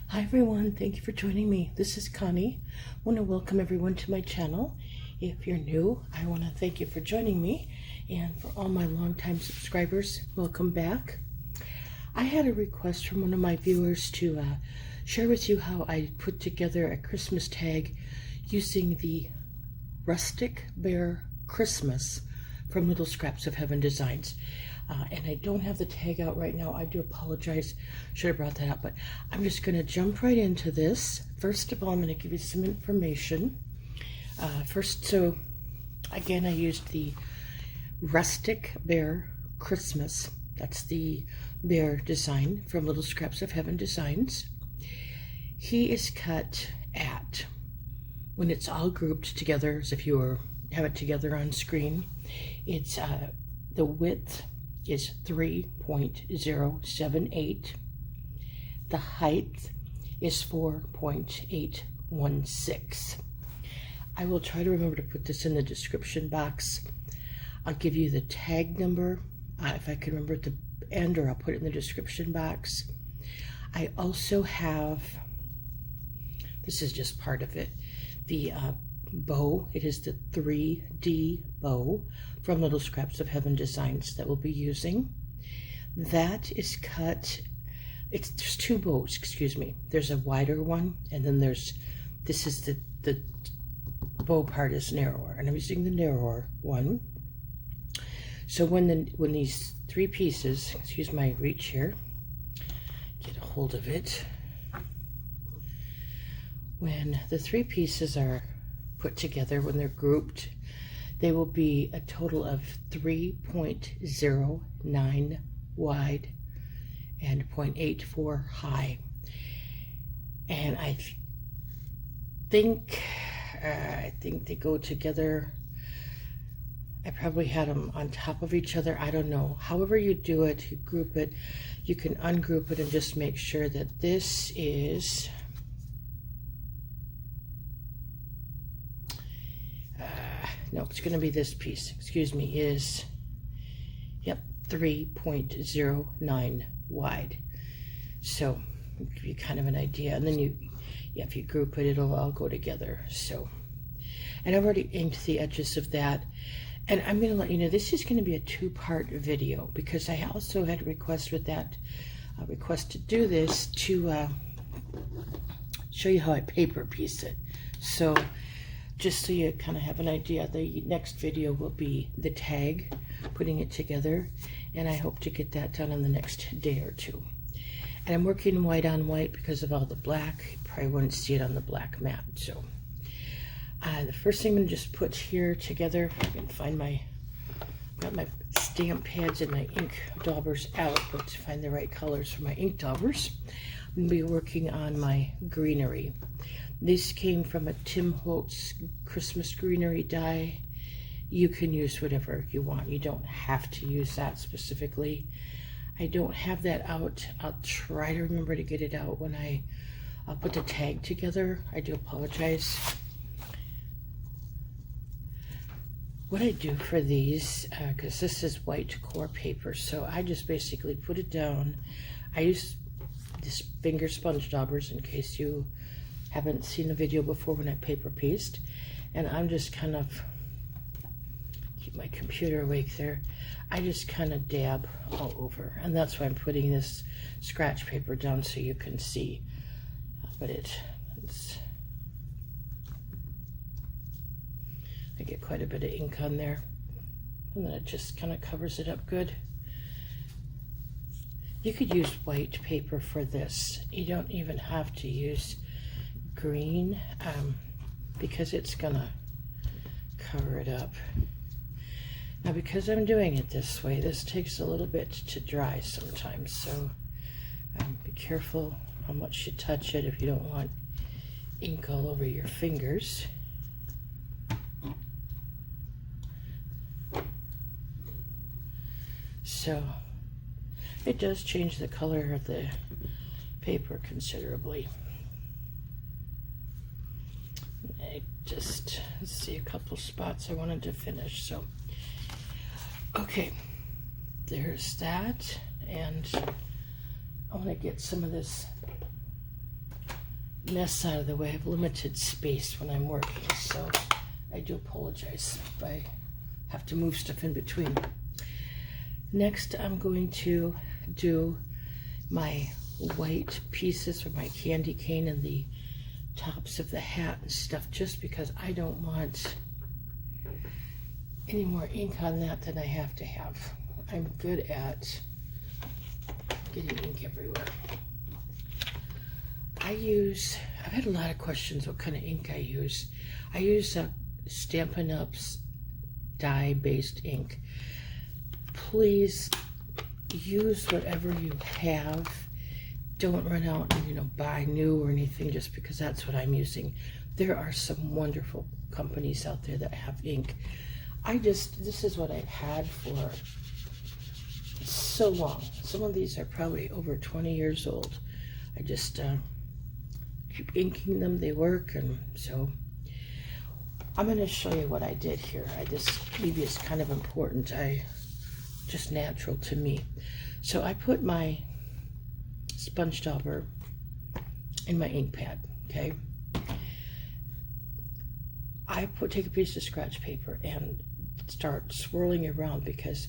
Hi everyone, thank you for joining me. This is Connie. I want to welcome everyone to my channel. If you're new, I want to thank you for joining me, and for all my longtime subscribers, welcome back. I had a request from one of my viewers to share with you how I put together a Christmas tag using the Rustic Bear Christmas from Little Scraps of Heaven Designs. And I don't have the tag out right now. I do apologize. Should have brought that out, but I'm just going to jump right into this. First of all, I'm going to give you some information. So again, I used the Rustic Bear Christmas. That's the bear design from Little Scraps of Heaven Designs. He is cut at, when it's all grouped together, as if you have it together on screen, it's the width is 3.078. The height is 4.816. I will try to remember to put this in the description box. I'll give you the tag number if I can remember at the end, or I'll put it in the description box. I also have, this is just part of it, the bow. It is the 3D bow from Little Scraps of Heaven Designs that we'll be using. That is cut, there's two bows, excuse me. There's a wider one, and then this is the bow part is narrower, and I'm using the narrower one. So when these three pieces, excuse my reach here, get a hold of it. When the three pieces are put together, when they're grouped, they will be a total of 3.09 wide and 0.84 high. And I think they go together. I probably had them on top of each other. I don't know. However you do it, you group it, you can ungroup it and just make sure that this is no, it's going to be this piece, excuse me, is, yep, 3.09 wide. So, give you kind of an idea. And then if you group it, it'll all go together. So, and I've already inked the edges of that. And I'm going to let you know, this is going to be a two-part video, because I also had a request with that, request to do this to show you how I paper piece it. So, just so you kind of have an idea, the next video will be the tag, putting it together, and I hope to get that done in the next day or two. And I'm working white on white because of all the black. You probably wouldn't see it on the black mat. So the first thing I'm going to just put here together, if I can find got my stamp pads and my ink daubers out, but to find the right colors for my ink daubers, I'm going to be working on my greenery. This came from a Tim Holtz Christmas greenery die. You can use whatever you want. You don't have to use that specifically. I don't have that out. I'll try to remember to get it out when I'll put the tag together. I do apologize. What I do for these, because this is white core paper, so I just basically put it down. I use this finger sponge daubers in case you haven't seen the video before when I paper pieced, and I'm just kind of, keep my computer awake there, I just kind of dab all over, and that's why I'm putting this scratch paper down so you can see. But I get quite a bit of ink on there, and then it just kind of covers it up good. You could use white paper for this. You don't even have to use green, because it's gonna cover it up. Now, because I'm doing it this way, this takes a little bit to dry sometimes, so be careful how much you touch it if you don't want ink all over your fingers. So it does change the color of the paper considerably. I just see a couple spots I wanted to finish. So, okay, there's that, and I want to get some of this mess out of the way. I have limited space when I'm working, so I do apologize if I have to move stuff in between. Next, I'm going to do my white pieces for my candy cane and the tops of the hat and stuff, just because I don't want any more ink on that than I have to have. I'm good at getting ink everywhere. I've had a lot of questions what kind of ink I use. I use Stampin' Up's dye-based ink. Please use whatever you have. Don't run out and buy new or anything just because that's what I'm using. There are some wonderful companies out there that have ink. This is what I've had for so long. Some of these are probably over 20 years old. I just keep inking them. They work, and so I'm going to show you what I did here. Maybe it's kind of important. Just natural to me. So I put my sponge dauber in my ink pad, okay? Take a piece of scratch paper and start swirling around, because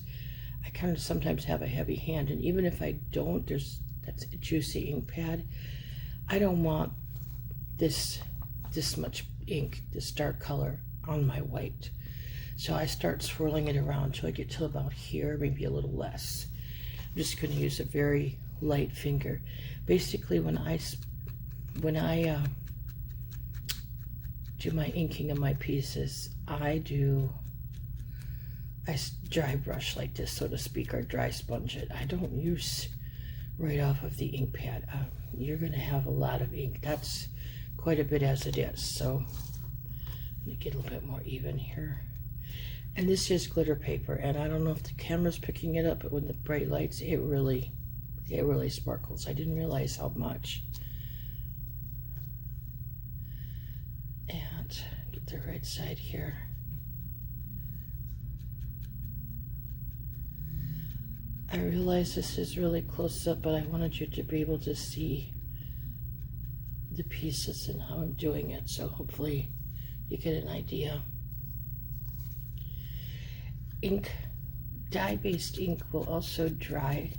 I kind of sometimes have a heavy hand, and even if I don't, that's a juicy ink pad. I don't want this much ink, this dark color on my white. So I start swirling it around until I get to about here, maybe a little less. I'm just going to use a very light finger. Basically, when I do my inking of my pieces, I dry brush like this, so to speak, or dry sponge it. I don't use right off of the ink pad. You're going to have a lot of ink. That's quite a bit as it is. So I'm going to get a little bit more even here. And this is glitter paper, and I don't know if the camera's picking it up, but with the bright lights, it really sparkles. I didn't realize how much. And get the right side here. I realize this is really close up, but I wanted you to be able to see the pieces and how I'm doing it, so hopefully you get an idea. Ink, dye-based ink will also dry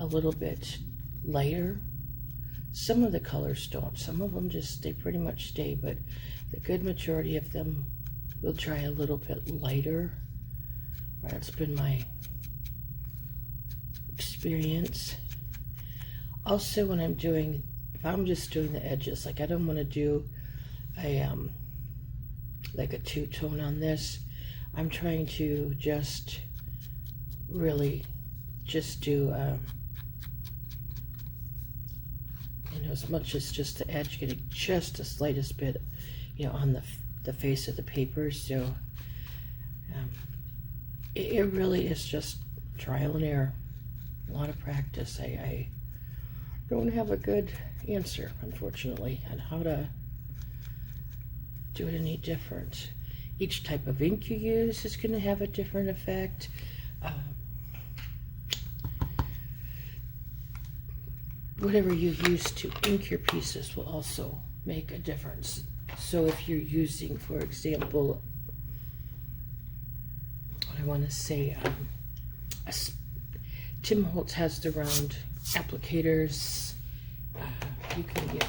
a little bit lighter. Some of the colors don't. Some of them they pretty much stay, but the good majority of them will dry a little bit lighter. That's been my experience. Also, when if I'm just doing the edges, like I don't want to do like a two-tone on this. I'm trying to really do as much as just the edge, getting just the slightest bit on the face of the paper. So it really is just trial and error, a lot of practice. I don't have a good answer, unfortunately, on how to do it any different. Each type of ink you use is going to have a different effect. Whatever you use to ink your pieces will also make a difference. So if you're using, for example, what I want to say, Tim Holtz has the round applicators. You can get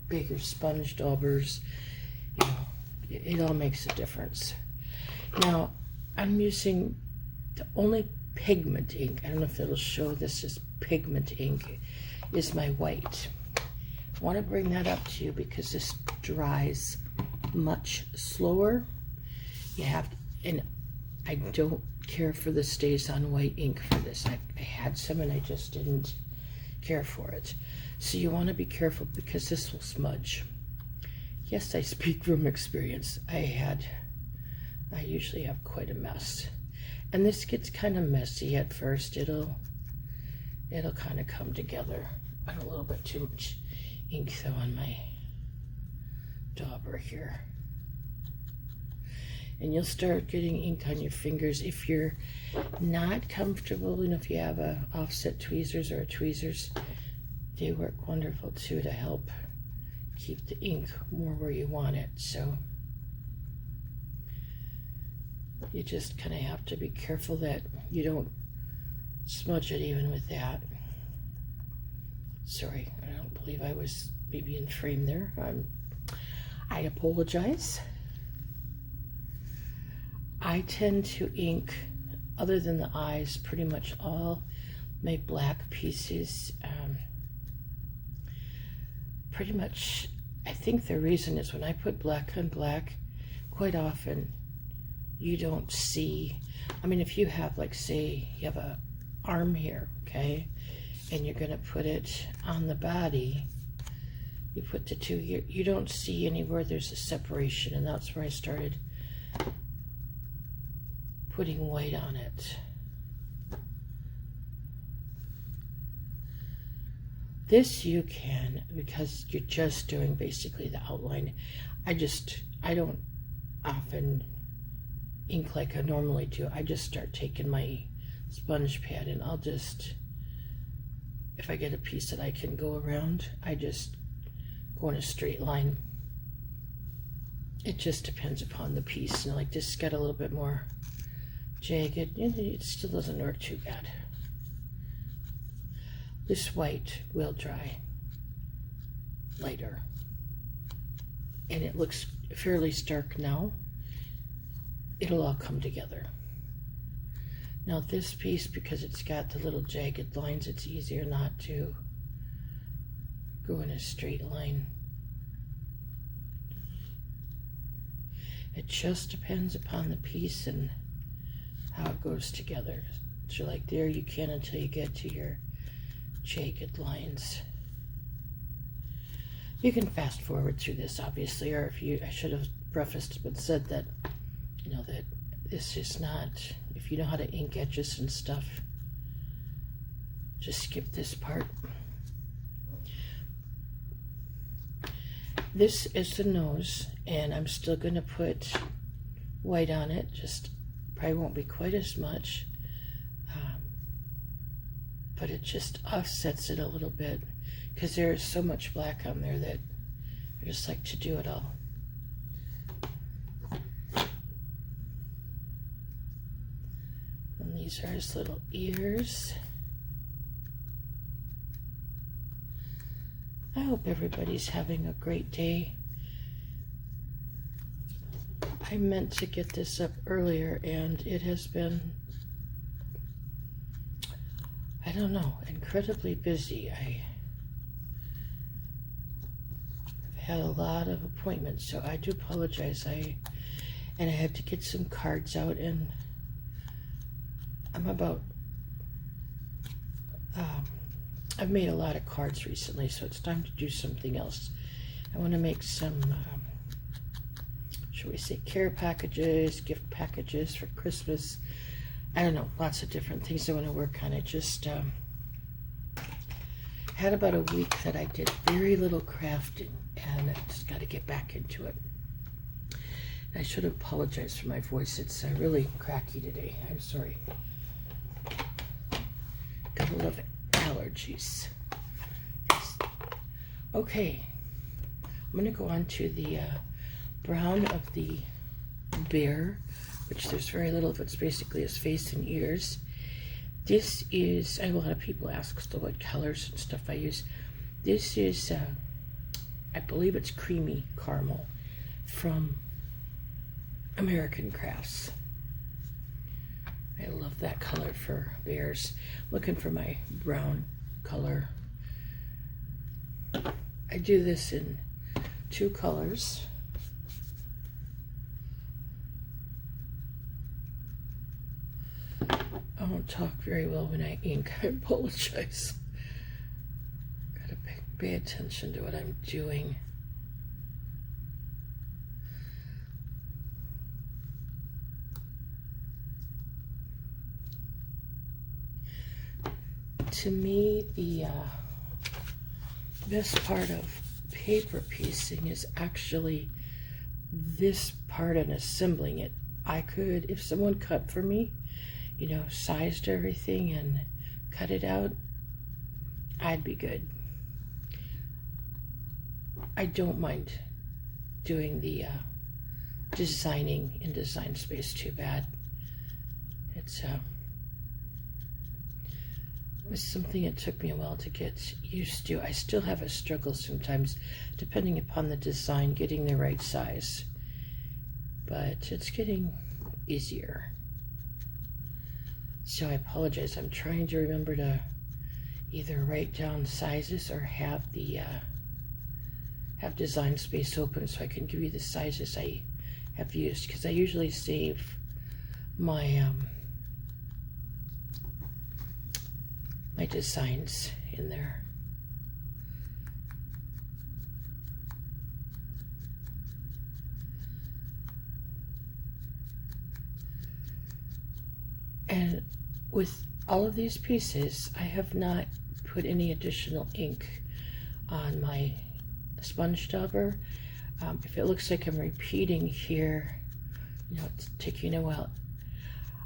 bigger sponge daubers. It all makes a difference. Now, I'm using the only pigment ink. I don't know if it'll show this as pigment ink, is my white. I want to bring that up to you because this dries much slower. And I don't care for the stays on white ink for this. I had some and I just didn't care for it. So you want to be careful because this will smudge. Yes, I speak from experience. I usually have quite a mess. And this gets kind of messy at first. It'll kind of come together. A little bit too much ink though on my dauber here. And you'll start getting ink on your fingers if you're not comfortable. If you have offset tweezers or tweezers, they work wonderful too to help keep the ink more where you want it. So you just kind of have to be careful that you don't smudge it even with that. Sorry, I don't believe I was maybe in frame there. I apologize. I tend to ink, other than the eyes, pretty much all my black pieces. Pretty much, I think the reason is when I put black on black, quite often you don't see, I mean, if you have, like, say you have a arm here, okay, and you're gonna put it on the body, you put the two, you don't see anywhere there's a separation, and that's where I started putting white on it. This you can, because you're just doing basically the outline. I don't often ink like I normally do. I just start taking my sponge pad and I'll just, if I get a piece that I can go around, I just go in a straight line. It just depends upon the piece. And like this got a little bit more jagged, and it still doesn't work too bad. This white will dry lighter, and it looks fairly stark now. It'll all come together. Now this piece, because it's got the little jagged lines, it's easier not to go in a straight line. It just depends upon the piece and how it goes together. So like there, you can until you get to your jagged lines. You can fast forward through this, obviously, or if you, I should have prefaced but said that, you know, that this is not, if you know how to ink edges and stuff, just skip this part. This is the nose, and I'm still going to put white on it, just probably won't be quite as much. But it just offsets it a little bit because there is so much black on there that I just like to do it all. And these are his little ears. I hope everybody's having a great day. I meant to get this up earlier and it has been, I don't know, incredibly busy. I've had a lot of appointments, so I do apologize. I had to get some cards out, and I'm about, I've made a lot of cards recently, so it's time to do something else. I want to make some, shall we say, care packages, gift packages for Christmas. I don't know, lots of different things I want to work on. I just had about a week that I did very little crafting, and I just got to get back into it. I should apologize for my voice. It's really cracky today. I'm sorry. Couple of allergies. Okay, I'm going to go on to the brown of the bear, which there's very little of. It's basically his face and ears. This is, I have a lot of people ask still what colors and stuff I use. This is, I believe it's creamy caramel from American Crafts. I love that color for bears. Looking for my brown color. I do this in 2 colors. I won't talk very well when I ink. I apologize. Gotta pay attention to what I'm doing. To me, the best part of paper piecing is actually this part and assembling it. I could, if someone cut for me, you know, sized everything and cut it out, I'd be good. I don't mind doing the designing in Design Space too bad. It was something it took me a while to get used to. I still have a struggle sometimes, depending upon the design, getting the right size. But it's getting easier. So I apologize. I'm trying to remember to either write down sizes or have the have Design Space open so I can give you the sizes I have used, because I usually save my my designs in there. And with all of these pieces, I have not put any additional ink on my sponge dauber. If it looks like I'm repeating here, you know, it's taking a while,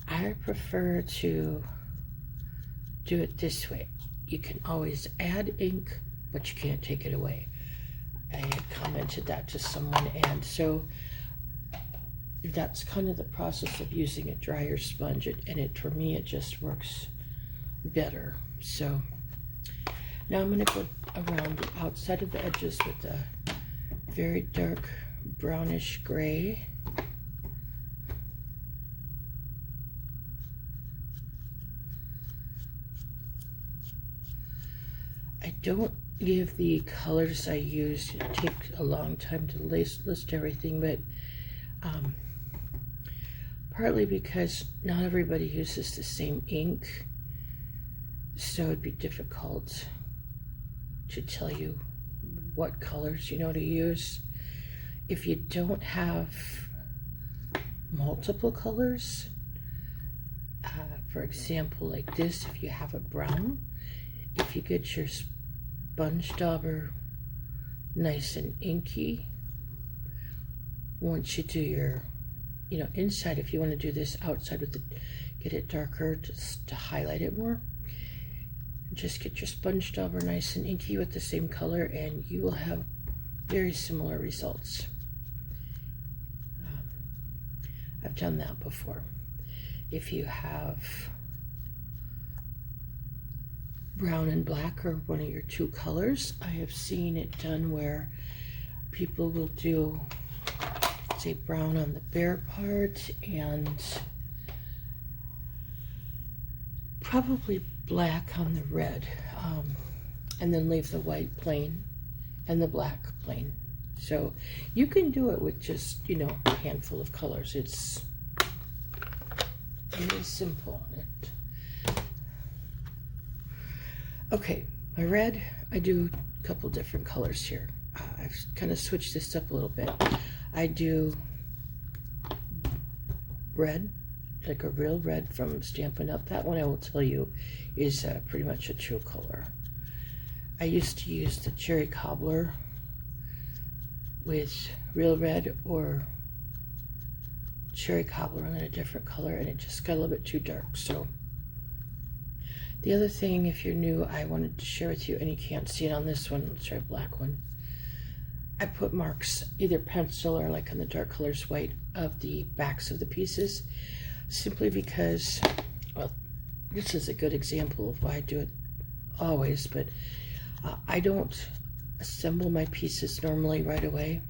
I prefer to do it this way. You can always add ink, but you can't take it away. I had commented that to someone, and so that's kind of the process of using a drier sponge, and for me it just works better. So now I'm going to go around the outside of the edges with a very dark brownish gray. I don't give the colors I use. It takes a long time to list everything, but partly because not everybody uses the same ink, so it'd be difficult to tell you what colors to use. If you don't have multiple colors, for example like this, if you have a brown, if you get your sponge dauber nice and inky, once you do your inside, if you want to do this outside with get it darker just to highlight it more, just get your sponge dauber nice and inky with the same color and you will have very similar results. I've done that before. If you have brown and black or one of your two colors, I have seen it done where people will do, say, brown on the bare part and probably black on the red, and then leave the white plain and the black plain. So you can do it with just a handful of colors. It's very simple. Okay, my red, I do a couple different colors here. I've kind of switched this up a little bit. I do red, like a real red from Stampin' Up. That one I will tell you is pretty much a true color. I used to use the cherry cobbler with real red or cherry cobbler and then a different color, and it just got a little bit too dark. So the other thing, if you're new, I wanted to share with you, and you can't see it on this one, let's try a black one. I put marks, either pencil or like on the dark colors white, of the backs of the pieces, simply because, well, this is a good example of why I do it always, but I don't assemble my pieces normally right away.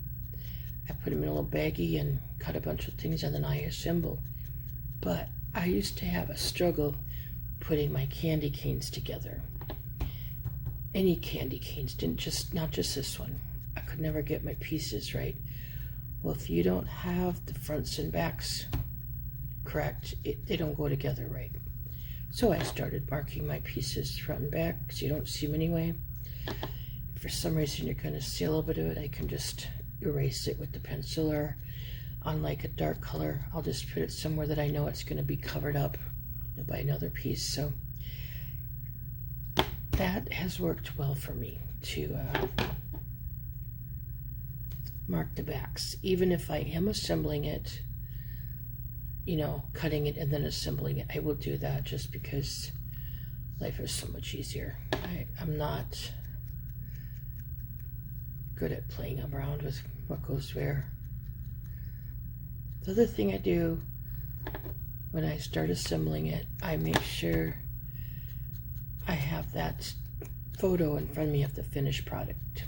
I put them in a little baggie and cut a bunch of things and then I assemble. But I used to have a struggle putting my candy canes together. Any candy canes, not just this one. I could never get my pieces right. Well, if you don't have the fronts and backs correct, they don't go together right. So I started marking my pieces front and back, because you don't see them anyway. If for some reason you're going to see a little bit of it, I can just erase it with the pencil, or on like a dark color, I'll just put it somewhere that I know it's going to be covered up by another piece. So that has worked well for me to mark the backs, even if I am assembling it, cutting it and then assembling it. I will do that just because life is so much easier. I'm not good at playing around with what goes where. The other thing I do when I start assembling it, I make sure I have that photo in front of me of the finished product,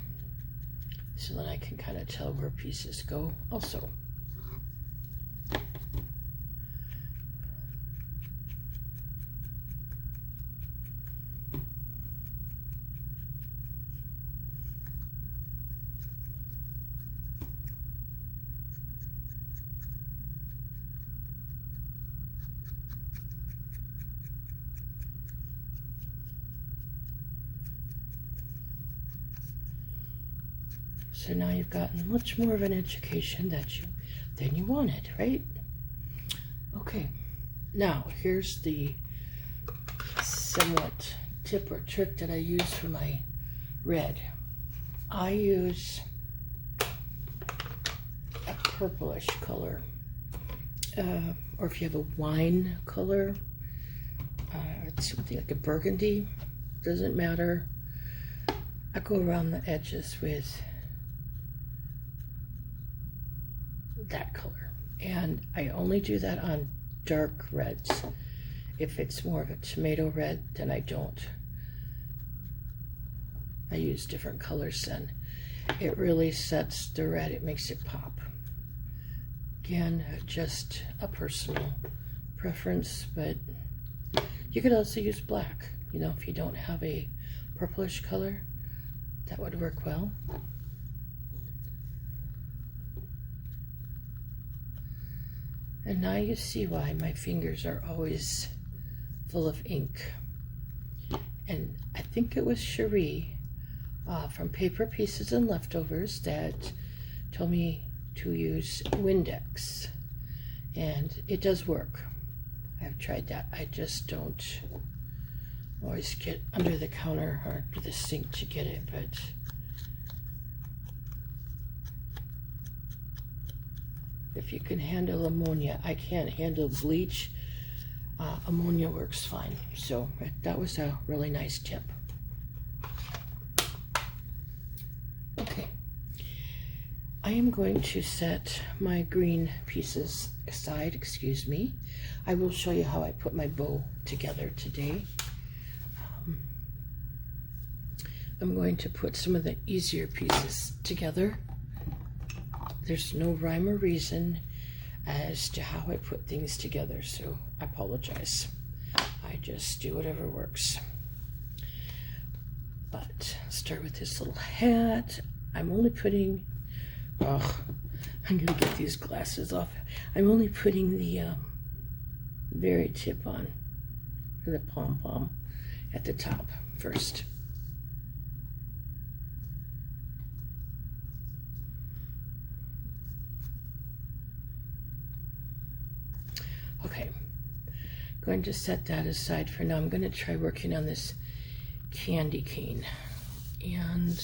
so then I can kind of tell where pieces go also. So now you've gotten much more of an education than you wanted, right? Okay, now here's the somewhat tip or trick that I use for my red. I use a purplish color, or if you have a wine color, it's something like a burgundy, doesn't matter. I go around the edges with that color, and I only do that on dark reds. If it's more of a tomato red, then I don't. I use different colors then. It really sets the red, it makes it pop. Again, just a personal preference, but you could also use black. You know, if you don't have a purplish color, that would work well. And now you see why my fingers are always full of ink. And I think it was Cherie from Paper Pieces and Leftovers that told me to use Windex. And it does work. I've tried that. I just don't always get under the counter or to the sink to get it, but if you can handle ammonia, I can't handle bleach. Ammonia works fine. So that was a really nice tip. Okay, I am going to set my green pieces aside, excuse me. I will show you how I put my bow together today. I'm going to put some of the easier pieces together. There's no rhyme or reason as to how I put things together, so I apologize. I just do whatever works. But start with this little hat. I'm only putting, oh, I'm gonna get these glasses off. I'm only putting the very tip on, for the pom-pom at the top first. Okay, going to set that aside for now. I'm going to try working on this candy cane. And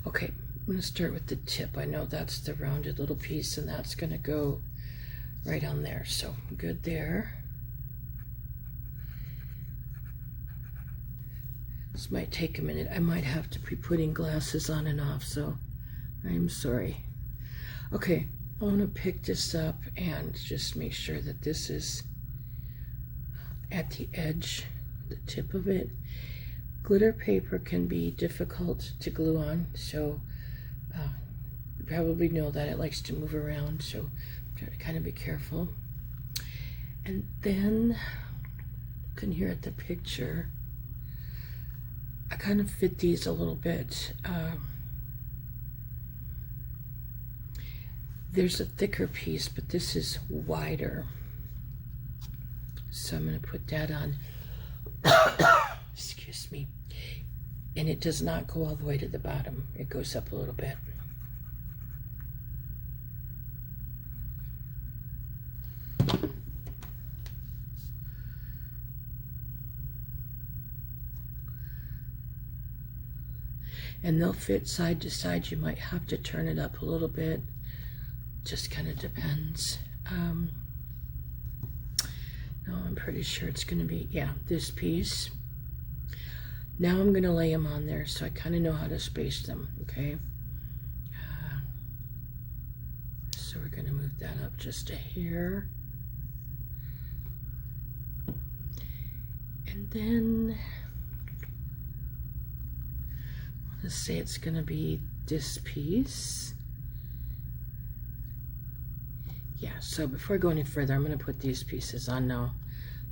okay, I'm going to start with the tip. I know that's the rounded little piece, and that's going to go right on there. So good there. This might take a minute. I might have to be putting glasses on and off, so I'm sorry. Okay, I want to pick this up and just make sure that this is at the edge, the tip of it. Glitter paper can be difficult to glue on, so you probably know that it likes to move around, so try to kind of be careful. And then you can hear at the picture, I kind of fit these a little bit. There's a thicker piece, but this is wider. So I'm going to put that on. Excuse me. And it does not go all the way to the bottom. It goes up a little bit. And they'll fit side to side. You might have to turn it up a little bit. Just kind of depends. No, I'm pretty sure it's going to be, yeah, this piece. Now I'm going to lay them on there so I kind of know how to space them, okay? So we're going to move that up just a hair. And then I want to say it's going to be this piece. Yeah, so before I go any further, I'm going to put these pieces on now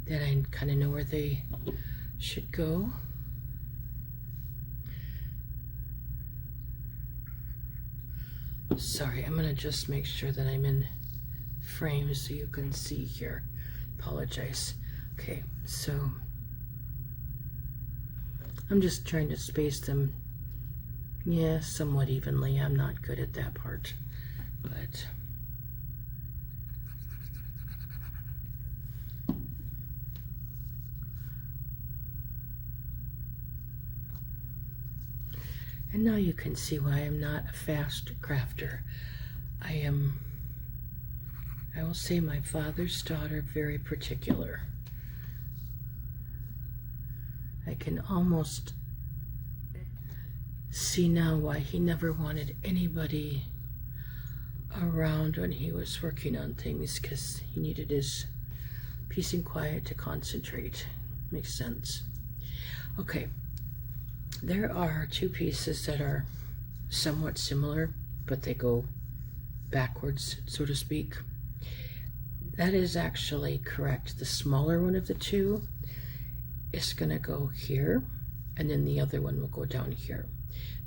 that I kind of know where they should go. Sorry, I'm going to just make sure that I'm in frame so you can see here. Apologize. Okay, so I'm just trying to space them, yeah, somewhat evenly. I'm not good at that part, but and now you can see why I'm not a fast crafter. I will say my father's daughter, very particular. I can almost see now why he never wanted anybody around when he was working on things, because he needed his peace and quiet to concentrate. Makes sense. Okay, there are two pieces that are somewhat similar, but they go backwards, so to speak. That is actually correct. The smaller one of the two is going to go here, and then the other one will go down here.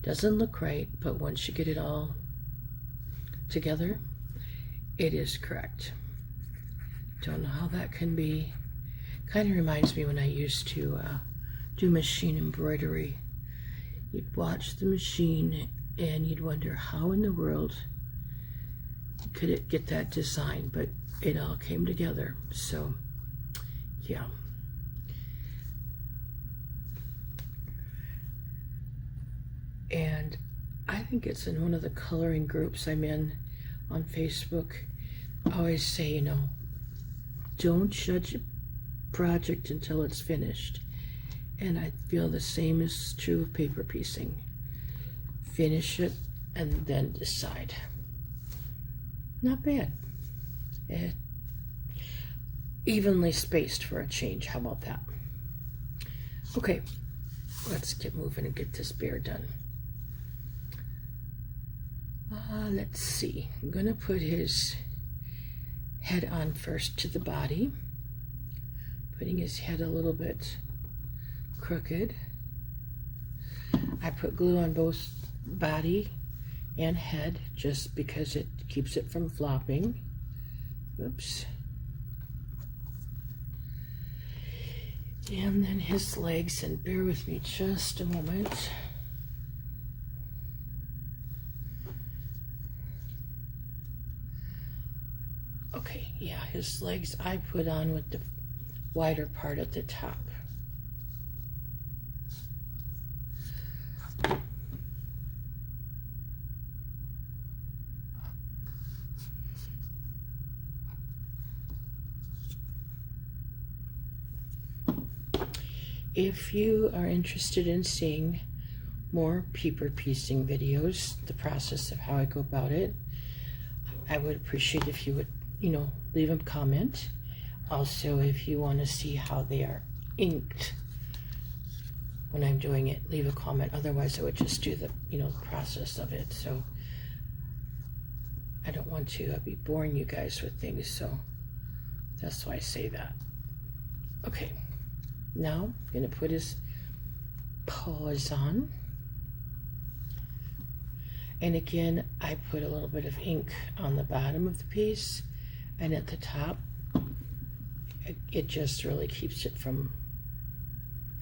Doesn't look right, but once you get it all together, it is correct. Don't know how that can be. Kind of reminds me when I used to do machine embroidery. You'd watch the machine and you'd wonder how in the world could it get that design, but it all came together. So yeah. And I think it's in one of the coloring groups I'm in on Facebook. I always say, you know, don't judge a project until it's finished. And I feel the same is true of paper piecing. Finish it and then decide. Not bad. Evenly spaced for a change. How about that? Okay, let's get moving and get this bear done. Let's see. I'm going to put his head on first to the body. Putting his head a little bit crooked. I put glue on both body and head just because it keeps it from flopping. Oops. And then his legs, and bear with me just a moment. Okay, yeah, his legs I put on with the wider part at the top. If you are interested in seeing more paper piecing videos, the process of how I go about it, I would appreciate if you would, leave a comment. Also, if you want to see how they are inked when I'm doing it, leave a comment. Otherwise, I would just do the, process of it. So I don't want to be boring you guys with things, so that's why I say that. Okay. Now I'm going to put his paws on. And again, I put a little bit of ink on the bottom of the piece, and at the top, it just really keeps it from,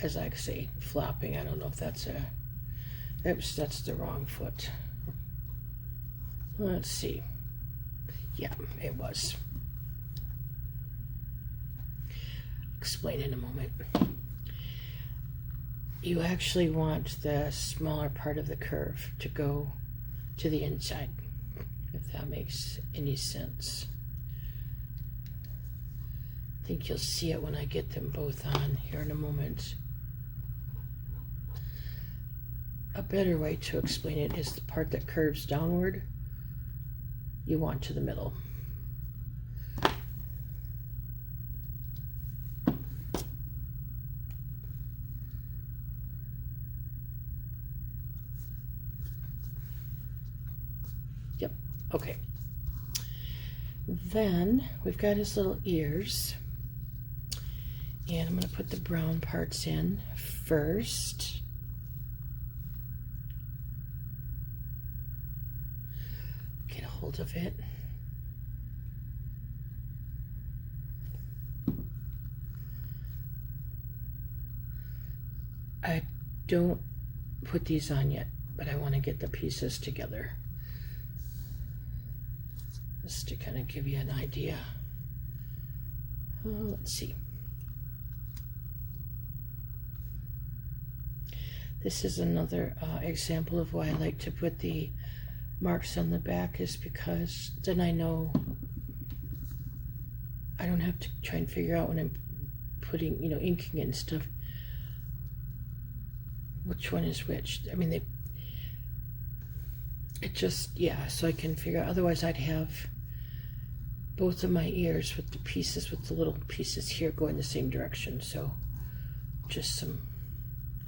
as I say, flopping. I don't know if that's that's the wrong foot. Let's see. Yeah, it was. Explain in a moment. You actually want the smaller part of the curve to go to the inside, if that makes any sense. I think you'll see it when I get them both on here in a moment. a better way to explain it is the part that curves downward, you want to the middle. Yep, okay. Then we've got his little ears, and I'm going to put the brown parts in first. Get a hold of it. I don't put these on yet, but I want to get the pieces together just to kind of give you an idea. Let's see. This is another example of why I like to put the marks on the back, is because then I know I don't have to try and figure out when I'm putting, inking it and stuff, which one is which. I mean, it just, yeah, so I can figure out. Otherwise I'd have both of my ears with the pieces, with the little pieces here going the same direction. So just some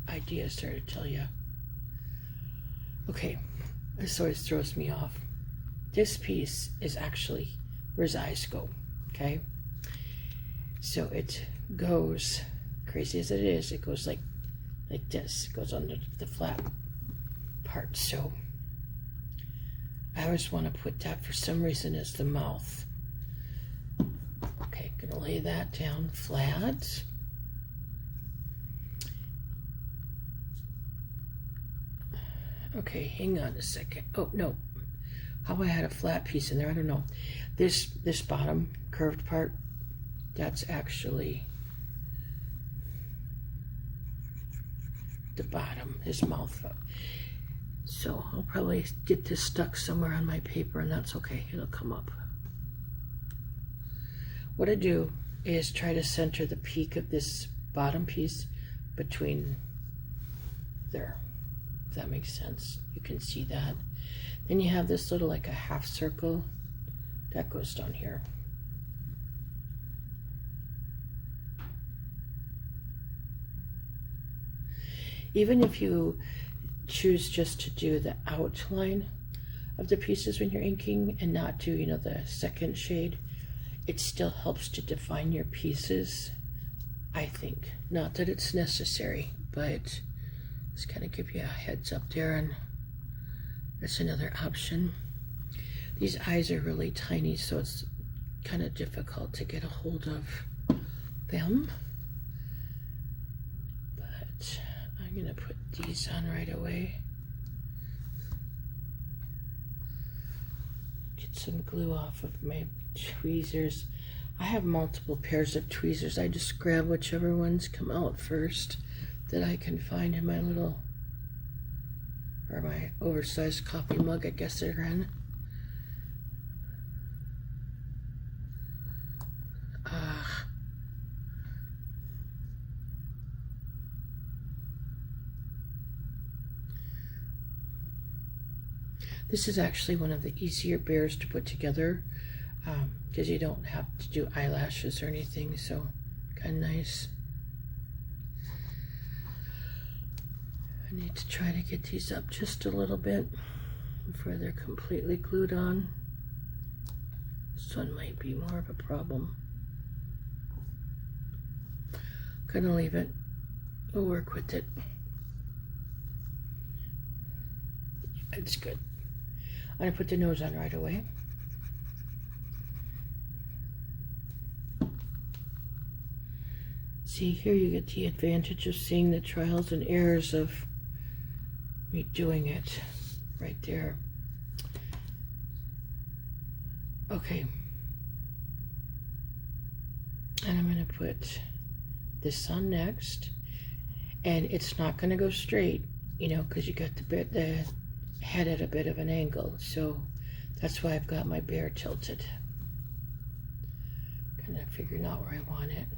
ideas there to tell you. Okay, this always throws me off. This piece is actually where his eyes go, okay? So it goes, crazy as it is, it goes like this. It goes under the flat part. So I always want to put that for some reason as the mouth. Okay, gonna lay that down flat. Okay, hang on a second. Oh no, how I had a flat piece in there, I don't know. This bottom curved part, that's actually the bottom, his mouth. So I'll probably get this stuck somewhere on my paper, and that's okay, it'll come up. What I do is try to center the peak of this bottom piece between there, if that makes sense. You can see that. Then you have this little, like a half circle that goes down here. Even if you choose just to do the outline of the pieces when you're inking and not do, the second shade, it still helps to define your pieces, I think. Not that it's necessary, but just kind of give you a heads up there, and that's another option. These eyes are really tiny, so it's kind of difficult to get a hold of them. But I'm gonna put these on right away. Get some glue off of my tweezers. I have multiple pairs of tweezers. I just grab whichever ones come out first that I can find in my little, or my oversized coffee mug, I guess they're in. This is actually one of the easier bears to put together, because you don't have to do eyelashes or anything, so kind of nice. I need to try to get these up just a little bit before they're completely glued on. This one might be more of a problem. Gonna leave it. We'll work with it. It's good. I'm gonna put the nose on right away. See, here you get the advantage of seeing the trials and errors of me doing it right there. Okay. And I'm gonna put this on next, and it's not gonna go straight, because you got the head at a bit of an angle, so that's why I've got my bear tilted. Kind of figuring out where I want it.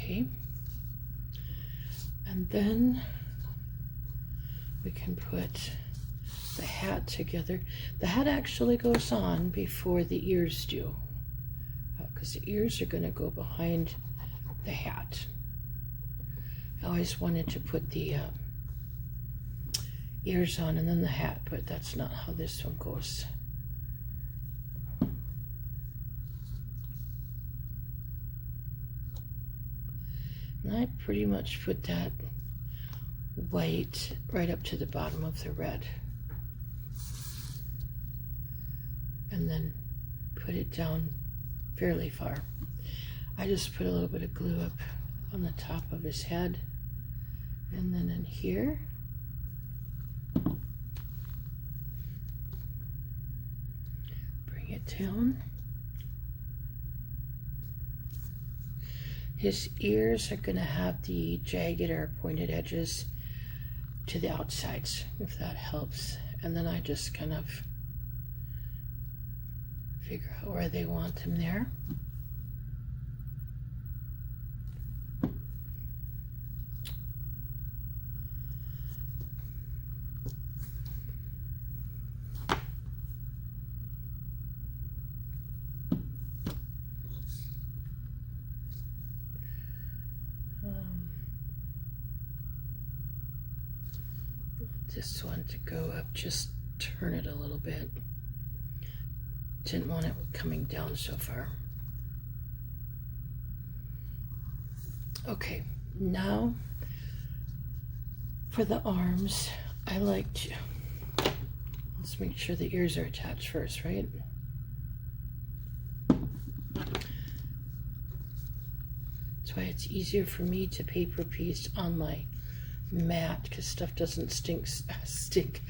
Okay, and then we can put the hat together. The hat actually goes on before the ears do, because the ears are going to go behind the hat. I always wanted to put the ears on and then the hat, but that's not how this one goes. And I pretty much put that white right up to the bottom of the red. And then put it down fairly far. I just put a little bit of glue up on the top of his head, and then in here. Bring it down. His ears are going to have the jagged or pointed edges to the outsides, if that helps. And then I just kind of figure out where they want them there. This one to go up, just turn it a little bit. Didn't want it coming down so far. Okay, now for the arms, I like to, let's make sure the ears are attached first, right? That's why it's easier for me to paper piece on my mat, because stuff doesn't stick.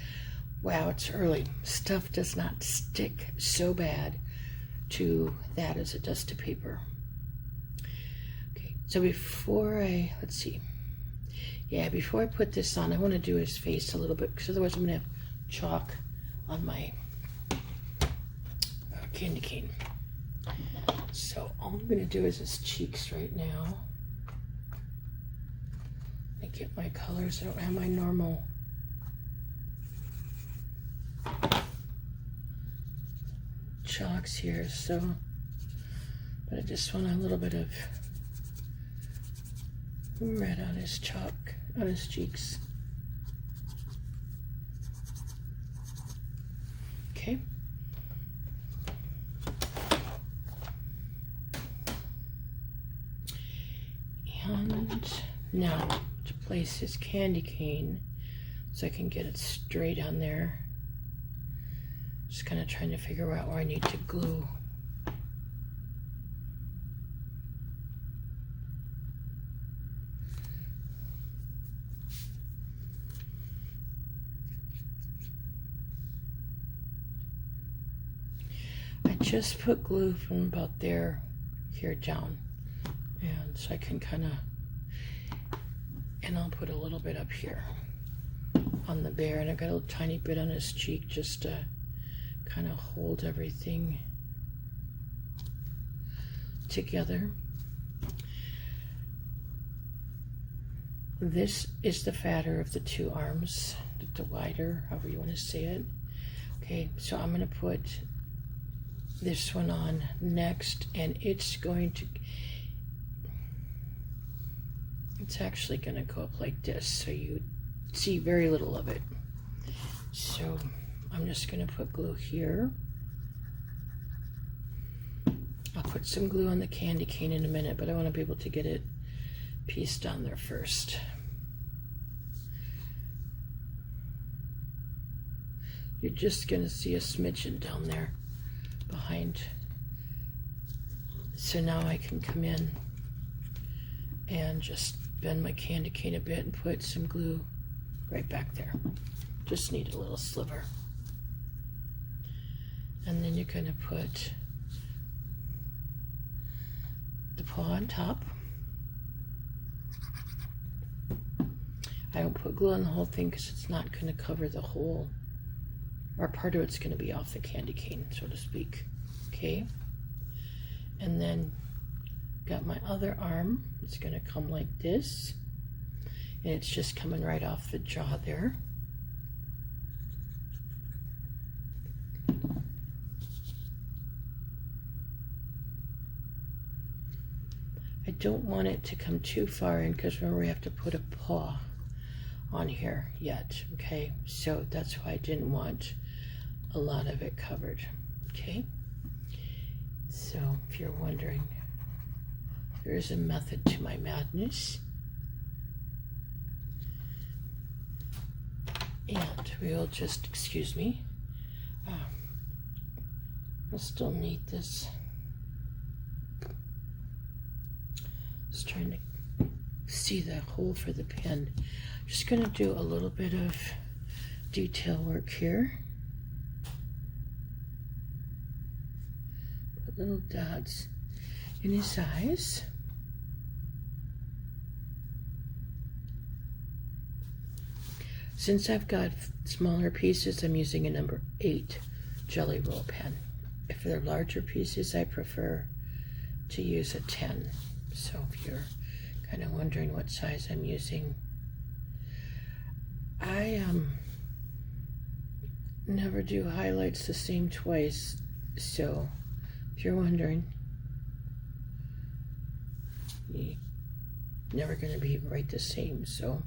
Wow, it's early. Stuff does not stick so bad to that as it does to paper. Okay, so before I, let's see. Yeah, before I put this on, I want to do his face a little bit, because otherwise I'm going to have chalk on my candy cane. So all I'm going to do is his cheeks right now. I get my colors. I don't have my normal chalks here, so, but I just want a little bit of red on his chalk, on his cheeks. Okay. And now to place his candy cane so I can get it straight on there. Just kind of trying to figure out where I need to glue. I just put glue from about there here down, and so I can kind of, and I'll put a little bit up here on the bear, and I got a tiny bit on his cheek just to kind of hold everything together. This is the fatter of the two arms, the wider, however you want to say it. Okay, so I'm going to put this one on next, and it's actually going to go up like this, so you see very little of it. So I'm just going to put glue here. I'll put some glue on the candy cane in a minute, but I want to be able to get it pieced on there first. You're just going to see a smidgen down there behind. So now I can come in and just bend my candy cane a bit and put some glue right back there. Just need a little sliver. And then you're going to put the paw on top. I don't put glue on the whole thing because it's not going to cover the whole, or part of it's going to be off the candy cane, so to speak. Okay? And then got my other arm. It's going to come like this, and it's just coming right off the jaw there. I don't want it to come too far in because remember we have to put a paw on here yet, okay? So that's why I didn't want a lot of it covered, okay? So if you're wondering, there is a method to my madness. And we'll just, excuse me, I'll still need this. Just trying to see the hole for the pen. Just going to do a little bit of detail work here. Put little dots in his eyes. Since I've got smaller pieces, I'm using a number 8 Jelly Roll pen. If they're larger pieces, I prefer to use a 10. So if you're kind of wondering what size I'm using, I never do highlights the same twice. So if you're wondering, you're never going to be right the same. So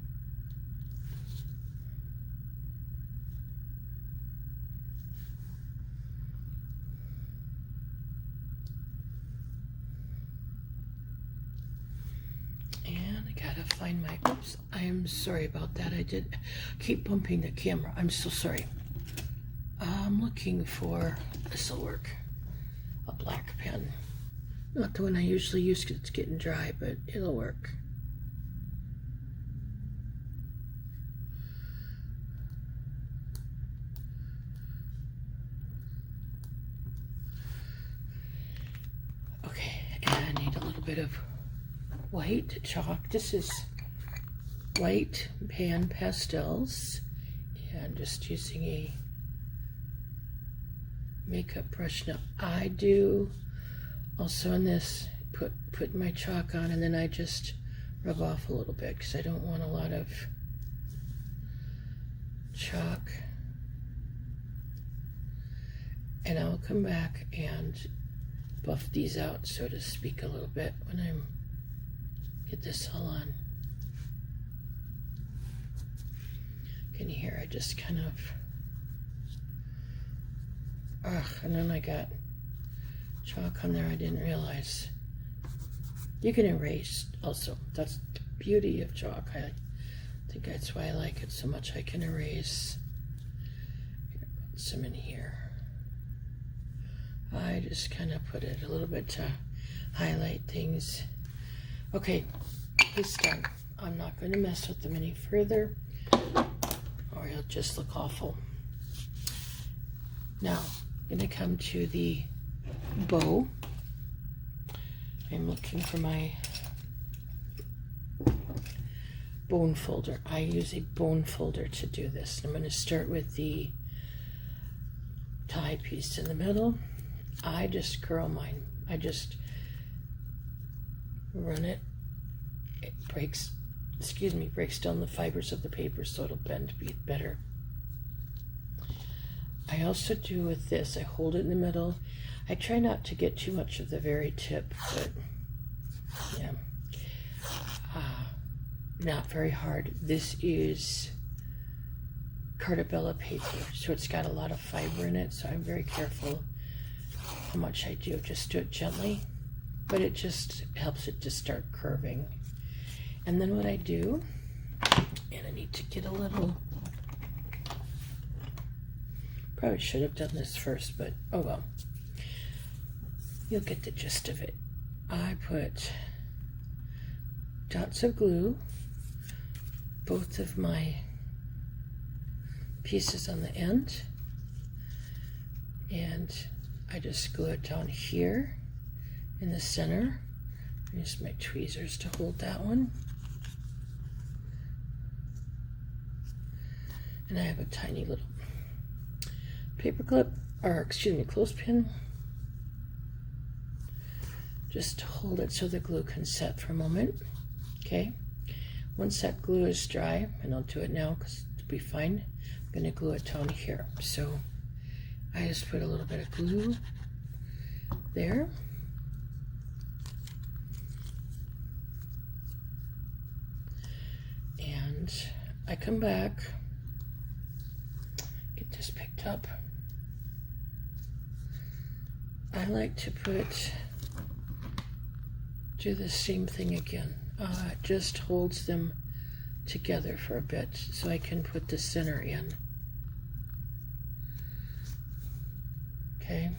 find my, oops, I am sorry about that. I did keep bumping the camera. I'm so sorry. I'm looking for, this will work, a black pen. Not the one I usually use because it's getting dry, but it'll work. Okay, and I need a little bit of white chalk. This is white pan pastels, and just using a makeup brush. Now I do also on this put my chalk on, and then I just rub off a little bit because I don't want a lot of chalk. And I'll come back and buff these out, so to speak, a little bit when I get this all on. Can you hear? I just kind of, and then I got chalk on there I didn't realize. You can erase also. That's the beauty of chalk. I think that's why I like it so much. I can erase. Here, put some in here. I just kind of put it a little bit to highlight things. Okay, he's done. I'm not going to mess with them any further, or he'll just look awful. Now, I'm going to come to the bow. I'm looking for my bone folder. I use a bone folder to do this. I'm going to start with the tie piece in the middle. I just curl mine. I just run it. It breaks down the fibers of the paper so it'll bend better. I also do with this, I hold it in the middle. I try not to get too much of the very tip, but yeah, not very hard. This is Cartabella paper, so it's got a lot of fiber in it, so I'm very careful how much I do. Just do it gently, but it just helps it to start curving. And then what I do, and I need to get a little, probably should have done this first, but oh well. You'll get the gist of it. I put dots of glue, both of my pieces on the end, and I just glue it down here in the center. Use my tweezers to hold that one. And I have a tiny little paper clip, or excuse me, clothespin. just hold it so the glue can set for a moment. Okay, once that glue is dry, and I'll do it now because it'll be fine, I'm going to glue it down here. So I just put a little bit of glue there. And I come back, get this picked up. I like to do the same thing again. It just holds them together for a bit so I can put the center in. Okay,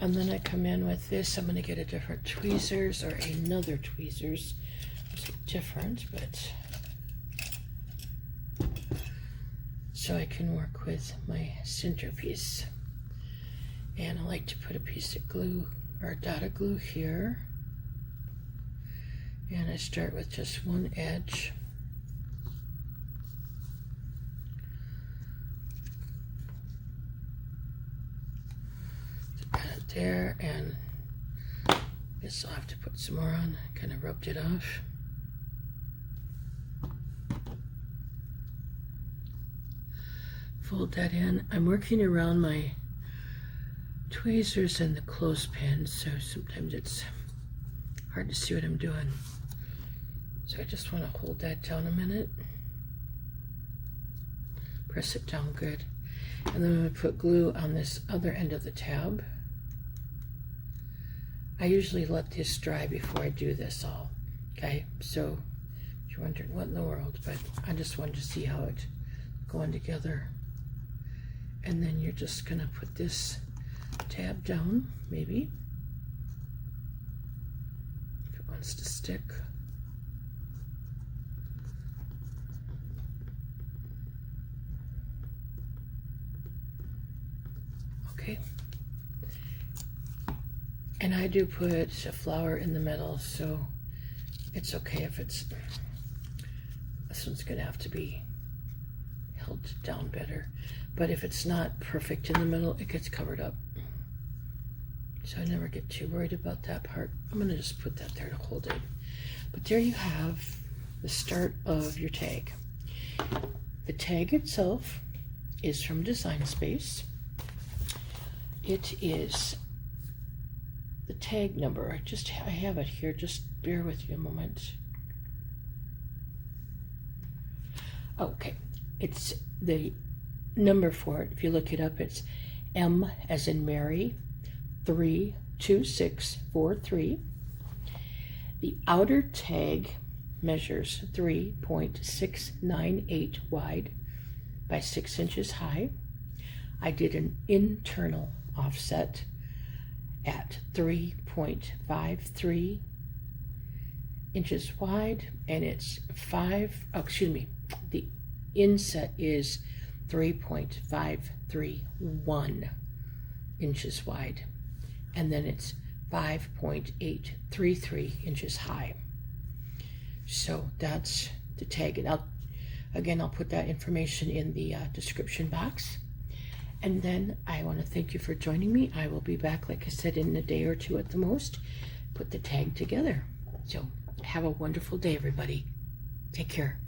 and then I come in with this. I'm going to get a different tweezers or another tweezers. It's different, but so I can work with my centerpiece. And I like to put a piece of glue or a dot of glue here. And I start with just one edge. Got it there, and I guess I'll have to put some more on. Kind of rubbed it off. Fold that in. I'm working around my tweezers and the clothespin, so sometimes it's hard to see what I'm doing. So I just want to hold that down a minute. Press it down good. And then I'm going to put glue on this other end of the tab. I usually let this dry before I do this all. Okay, so if you're wondering what in the world, but I just wanted to see how it's going together. And then you're just going to put this tab down, maybe, if it wants to stick. Okay. And I do put a flower in the middle, so it's okay if it's, this one's going to have to be held down better. But if it's not perfect in the middle, it gets covered up. So I never get too worried about that part. I'm going to just put that there to hold it. But there you have the start of your tag. The tag itself is from Design Space. It is the tag number. I have it here. Just bear with me a moment. Okay, it's the number for it. If you look it up, it's M as in Mary 32643. The outer tag measures 3.698 wide by 6 inches high. I did an internal offset at 3.53 inches wide, and it's the inset is 3.531 inches wide, and then it's 5.833 inches high. So that's the tag, and I'll put that information in the description box. And then I want to thank you for joining me. I will be back, like I said, in a day or two at the most, put the tag together. So have a wonderful day, everybody. Take care.